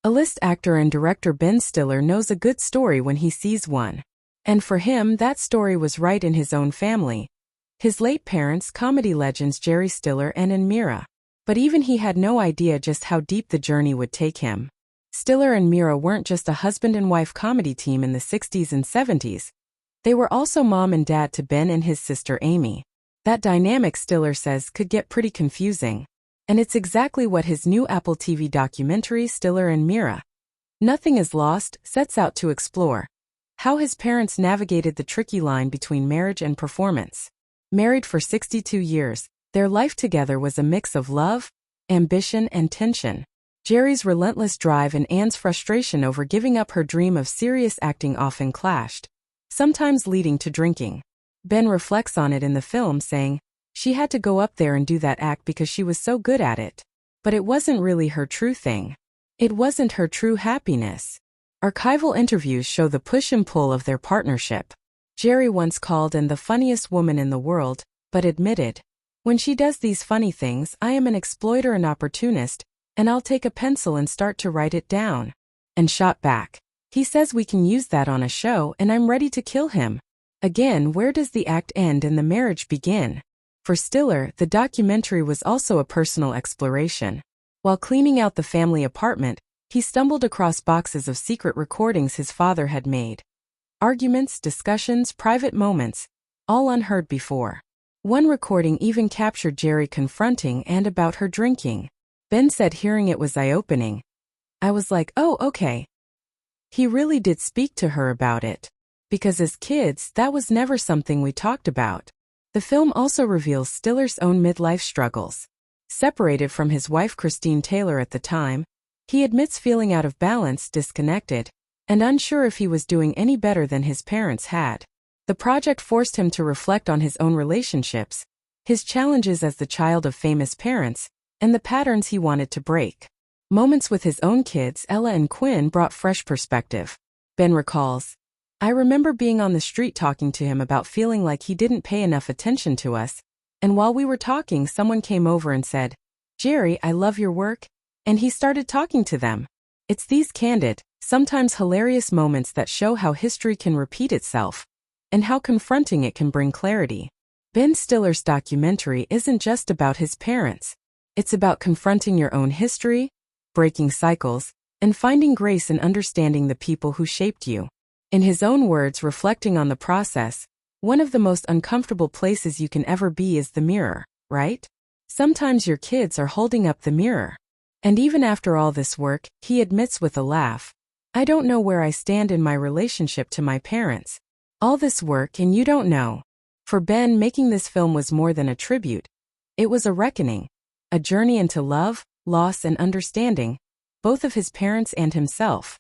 A-list actor and director Ben Stiller knows a good story when he sees one. And for him, that story was right in his own family. His late parents, comedy legends Jerry Stiller and Mira. But even he had no idea just how deep the journey would take him. Stiller and Mira weren't just a husband and wife comedy team in the 60s and 70s. They were also mom and dad to Ben and his sister Amy. That dynamic, Stiller says, could get pretty confusing. And it's exactly what his new Apple TV documentary, Stiller and Mira, Nothing is Lost, sets out to explore. How his parents navigated the tricky line between marriage and performance. Married for 62 years, their life together was a mix of love, ambition, and tension. Jerry's relentless drive and Anne's frustration over giving up her dream of serious acting often clashed, sometimes leading to drinking. Ben reflects on it in the film, saying, "She had to go up there and do that act because she was so good at it. But it wasn't really her true thing. It wasn't her true happiness." Archival interviews show the push and pull of their partnership. Jerry once called Anne the funniest woman in the world, but admitted, "When she does these funny things, I am an exploiter and opportunist, and I'll take a pencil and start to write it down." And shot back, "He says we can use that on a show and I'm ready to kill him." Again, where does the act end and the marriage begin? For Stiller, the documentary was also a personal exploration. While cleaning out the family apartment, he stumbled across boxes of secret recordings his father had made. Arguments, discussions, private moments, all unheard before. One recording even captured Jerry confronting Anne about her drinking. Ben said hearing it was eye-opening. "I was like, oh, okay. He really did speak to her about it. Because as kids, that was never something we talked about." The film also reveals Stiller's own midlife struggles. Separated from his wife Christine Taylor at the time, he admits feeling out of balance, disconnected, and unsure if he was doing any better than his parents had. The project forced him to reflect on his own relationships, his challenges as the child of famous parents, and the patterns he wanted to break. Moments with his own kids, Ella and Quinn, brought fresh perspective. Ben recalls, "I remember being on the street talking to him about feeling like he didn't pay enough attention to us, and while we were talking, someone came over and said, 'Jerry, I love your work,' and he started talking to them." It's these candid, sometimes hilarious moments that show how history can repeat itself, and how confronting it can bring clarity. Ben Stiller's documentary isn't just about his parents. It's about confronting your own history, breaking cycles, and finding grace in understanding the people who shaped you. In his own words, reflecting on the process, "One of the most uncomfortable places you can ever be is the mirror, right? Sometimes your kids are holding up the mirror." And even after all this work, he admits with a laugh, "I don't know where I stand in my relationship to my parents. All this work and you don't know." For Ben, making this film was more than a tribute. It was a reckoning, a journey into love, loss, and understanding, both of his parents and himself.